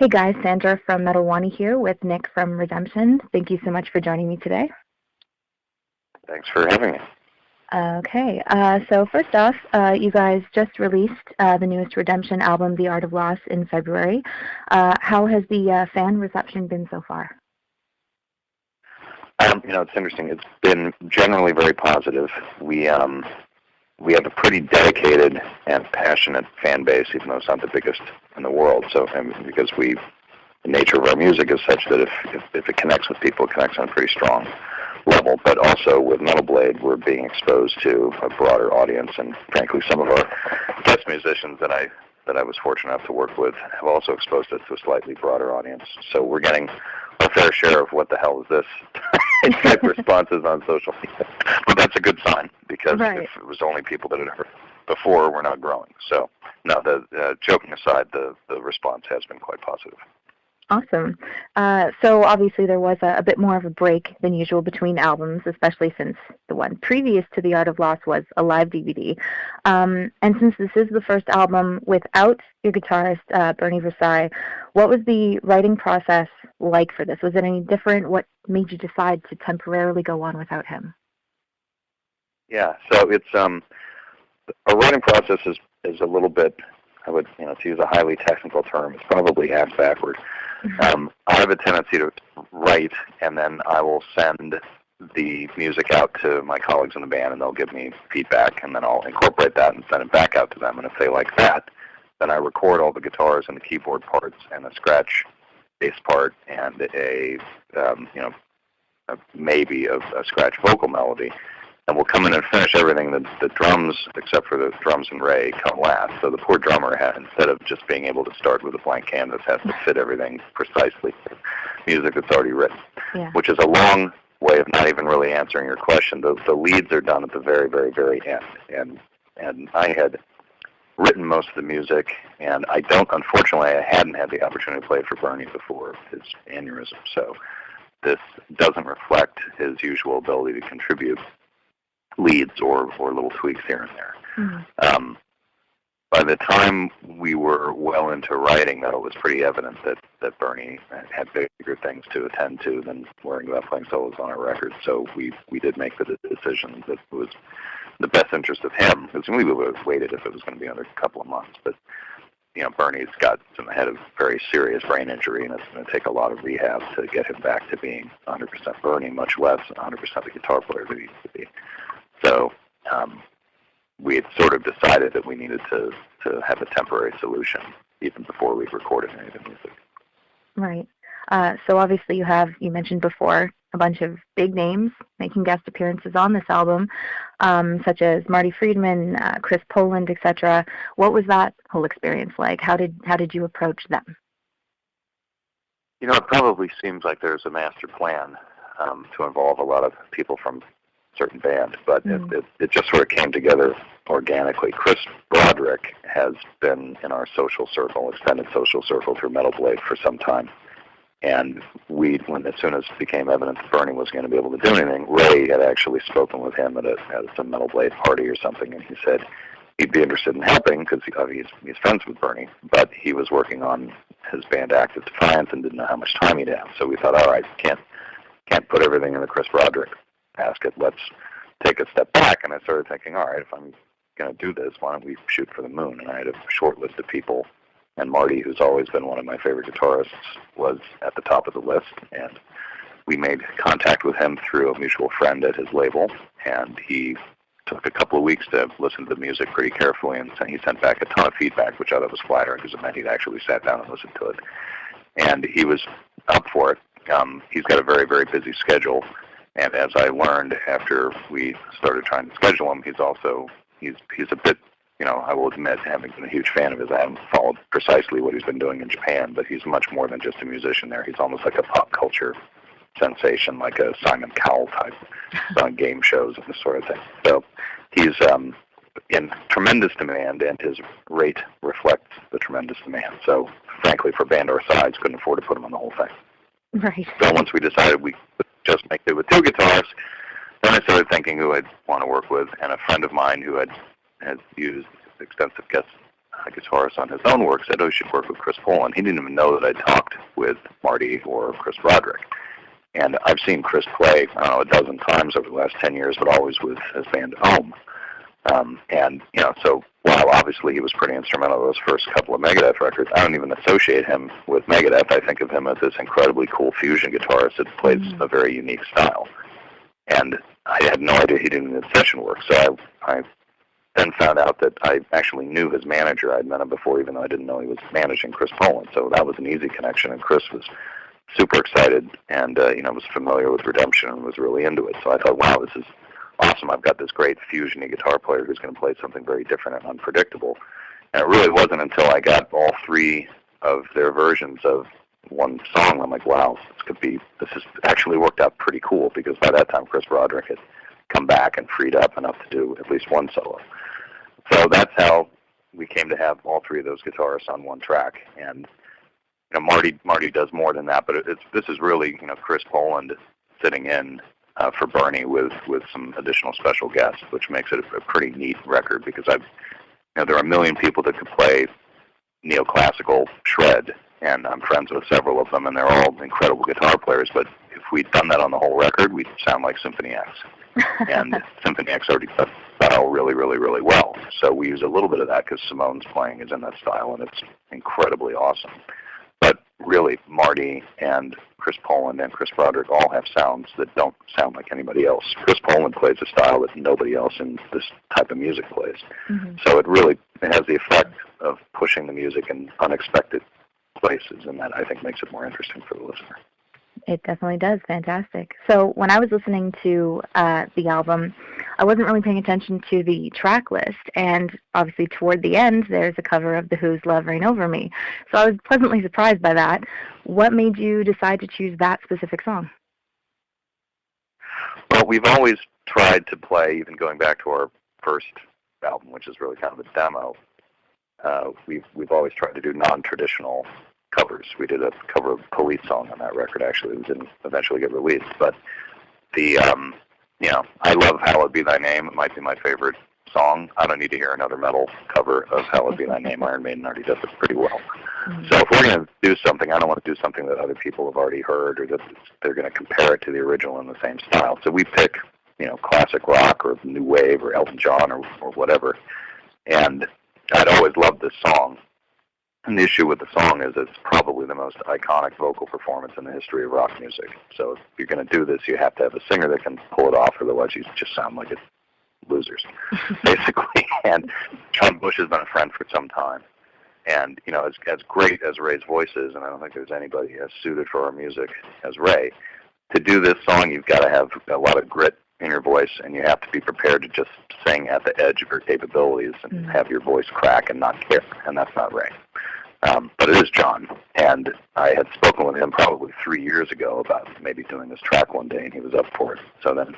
Hey guys, Sandra from Metal Wani here with Nick from Redemption. Thank you so much for joining me today. Thanks for having me. Okay, so first off, you guys just released the newest Redemption album, The Art of Loss, in February. How has the fan reception been so far? It's interesting. It's been generally very positive. We have a pretty dedicated and passionate fan base, even though it's not the biggest in the world. So, because the nature of our music is such that if it connects with people, it connects on a pretty strong level. But also with Metal Blade, we're being exposed to a broader audience, and frankly, some of our guest musicians that I was fortunate enough to work with have also exposed us to a slightly broader audience. So we're getting our fair share of what the hell is this type responses on social media. But that's a good sign, because if it was only people that had heard before, we're not growing. So, no, joking aside, the response has been quite positive. Awesome. So obviously there was a bit more of a break than usual between albums, especially since the one previous to The Art of Loss was a live DVD. And since this is the first album without your guitarist, Bernie Versailles, what was the writing process like for this? Was it any different? What made you decide to temporarily go on without him? Yeah, so it's our writing process is a little bit, I would, to use a highly technical term, it's probably half backward. I have a tendency to write, and then I will send the music out to my colleagues in the band, and they'll give me feedback, and then I'll incorporate that and send it back out to them. And if they like that, then I record all the guitars and the keyboard parts and the scratch bass part and maybe a scratch vocal melody. And we'll come in and finish everything. The drums, except for the drums and Ray, come last. So the poor drummer, instead of just being able to start with a blank canvas, has to fit everything precisely to music that's already written, which is a long way of not even really answering your question. The leads are done at the very, very, very end. And I had written most of the music, and unfortunately, I hadn't had the opportunity to play for Bernie before his aneurysm. So this doesn't reflect his usual ability to contribute leads or little tweaks here and there. Mm-hmm. By the time we were well into writing, though, it was pretty evident that Bernie had bigger things to attend to than worrying about playing solos on our record. So we did make the decision that it was the best interest of him, because we would have waited if it was going to be another couple of months. But Bernie's got had a very serious brain injury, and it's going to take a lot of rehab to get him back to being 100% Bernie, much less 100% the guitar player that he used to be. So we had sort of decided that we needed to have a temporary solution even before we recorded any of the music. Right. So obviously you mentioned before, a bunch of big names making guest appearances on this album, such as Marty Friedman, Chris Poland, etc. What was that whole experience like? How did you approach them? It probably seems like there's a master plan to involve a lot of people from certain bands, but it just sort of came together organically. Chris Broderick has been in our social circle, extended social circle through Metal Blade for some time. And as soon as it became evident that Bernie was going to be able to do anything, Ray had actually spoken with him at some Metal Blade party or something, and he said he'd be interested in helping because he's friends with Bernie, but he was working on his band Active Defiance and didn't know how much time he'd have. So we thought, all right, can't put everything in the Chris Broderick basket. Let's take a step back. And I started thinking, all right, if I'm going to do this, why don't we shoot for the moon? And I had a short list of people, and Marty, who's always been one of my favorite guitarists, was at the top of the list. And we made contact with him through a mutual friend at his label, and he took a couple of weeks to listen to the music pretty carefully, and he sent back a ton of feedback, which I thought was flattering because it meant he'd actually sat down and listened to it. And he was up for it. He's got a very, very busy schedule. And as I learned after we started trying to schedule him, he's a bit, I will admit, having been a huge fan of his, I haven't followed precisely what he's been doing in Japan, but he's much more than just a musician there. He's almost like a pop culture sensation, like a Simon Cowell type on game shows and this sort of thing. So he's in tremendous demand, and his rate reflects the tremendous demand. So frankly, for a band our size, couldn't afford to put him on the whole thing. Right. So once we decided we could just make it with two guitars, then I started thinking who I'd want to work with, and a friend of mine who had used extensive guest guitarist on his own work, said, "Oh, you should work with Chris Poland." He didn't even know that I talked with Marty or Chris Broderick. And I've seen Chris play, I don't know, a dozen times over the last 10 years, but always with his band Home. And, so while obviously he was pretty instrumental in those first couple of Megadeth records, I don't even associate him with Megadeth. I think of him as this incredibly cool fusion guitarist that plays a very unique style. And I had no idea he did any session work, so I then found out that I actually knew his manager. I'd met him before, even though I didn't know he was managing Chris Poland. So that was an easy connection, and Chris was super excited and, was familiar with Redemption and was really into it. So I thought, wow, this is awesome. I've got this great fusion-y guitar player who's going to play something very different and unpredictable. And it really wasn't until I got all three of their versions of one song, I'm like, wow, this has actually worked out pretty cool, because by that time Chris Broderick had come back and freed up enough to do at least one solo. So that's how we came to have all three of those guitarists on one track. And Marty does more than that, but this is really Chris Poland sitting in for Bernie with some additional special guests, which makes it a pretty neat record, because there are a million people that could play neoclassical shred, and I'm friends with several of them, and they're all incredible guitar players. But if we'd done that on the whole record, we'd sound like Symphony X, and Symphony X already does that style really, really, really well. So we use a little bit of that because Simone's playing is in that style, and it's incredibly awesome. But really, Marty and Chris Poland and Chris Broderick all have sounds that don't sound like anybody else. Chris Poland plays a style that nobody else in this type of music plays. So it has the effect of pushing the music in unexpected places, and that I think makes it more interesting for the listener. It definitely does. Fantastic. So when I was listening to the album, I wasn't really paying attention to the track list, and obviously toward the end there's a cover of The Who's Love Reign Over Me. So I was pleasantly surprised by that. What made you decide to choose that specific song? Well, we've always tried to play, even going back to our first album, which is really kind of a demo, we've always tried to do non-traditional covers. We did a cover of Police song on that record, actually. It didn't eventually get released. But I love Hallowed Be Thy Name. It might be my favorite song. I don't need to hear another metal cover of Hallowed Be Thy Name. Iron Maiden already does it pretty well. So if we're going to do something, I don't want to do something that other people have already heard, or that they're going to compare it to the original in the same style. So we pick, classic rock or new wave or Elton John or whatever. And I'd always loved this song. And the issue with the song is it's probably the most iconic vocal performance in the history of rock music. So if you're going to do this, you have to have a singer that can pull it off, otherwise you just sound like losers, basically. And John Bush has been a friend for some time. And, as great as Ray's voice is, and I don't think there's anybody as suited for our music as Ray, to do this song, you've got to have a lot of grit in your voice, and you have to be prepared to just sing at the edge of your capabilities and have your voice crack and not care, and that's not Ray. But it is John, and I had spoken with him probably 3 years ago about maybe doing this track one day, and he was up for it. So then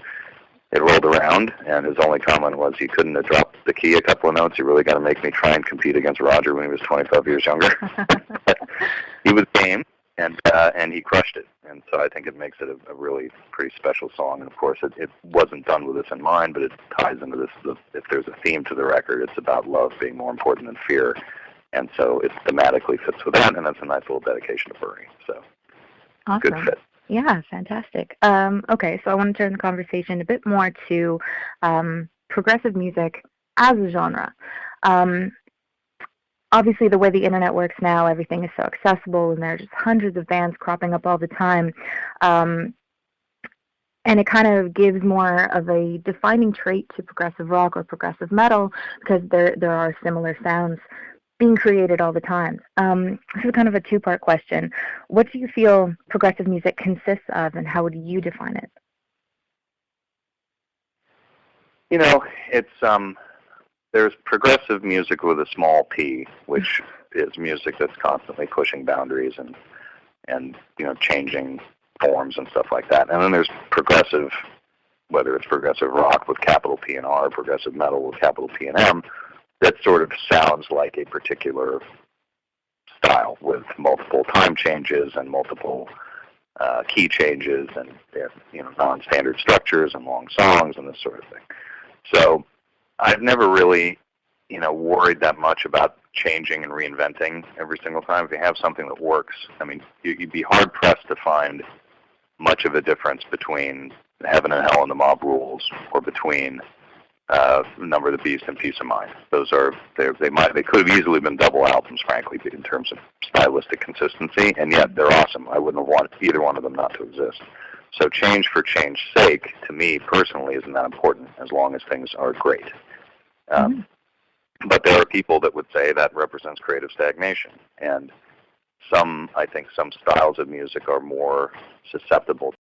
it rolled around, and his only comment was he couldn't have dropped the key a couple of notes. He really got to make me try and compete against Roger when he was 25 years younger. He was game, and he crushed it. And so I think it makes it a really pretty special song. And, of course, it wasn't done with this in mind, but it ties into this. If there's a theme to the record, it's about love being more important than fear. And so it thematically fits with that, and that's a nice little dedication to Bernie. So, awesome. Good fit. Yeah, fantastic. Okay, so I want to turn the conversation a bit more to progressive music as a genre. Obviously, the way the internet works now, everything is so accessible, and there are just hundreds of bands cropping up all the time. And it kind of gives more of a defining trait to progressive rock or progressive metal, because there are similar sounds being created all the time. This is kind of a two-part question. What do you feel progressive music consists of, and how would you define it? It's there's progressive music with a small p, which is music that's constantly pushing boundaries and changing forms and stuff like that. And then there's progressive, whether it's progressive rock with capital P and R, progressive metal with capital P and M, that sort of sounds like a particular style with multiple time changes and multiple key changes and non-standard structures and long songs and this sort of thing. So I've never really worried that much about changing and reinventing every single time. If you have something that works, I mean, you'd be hard-pressed to find much of a difference between Heaven and Hell and the Mob Rules, or between Number of the Beast and Peace of Mind. Those are, they could have easily been double albums, frankly, in terms of stylistic consistency, and yet they're awesome. I wouldn't have wanted either one of them not to exist. So change for change's sake, to me personally, isn't that important, as long as things are great. But there are people that would say that represents creative stagnation, and I think some styles of music are more susceptible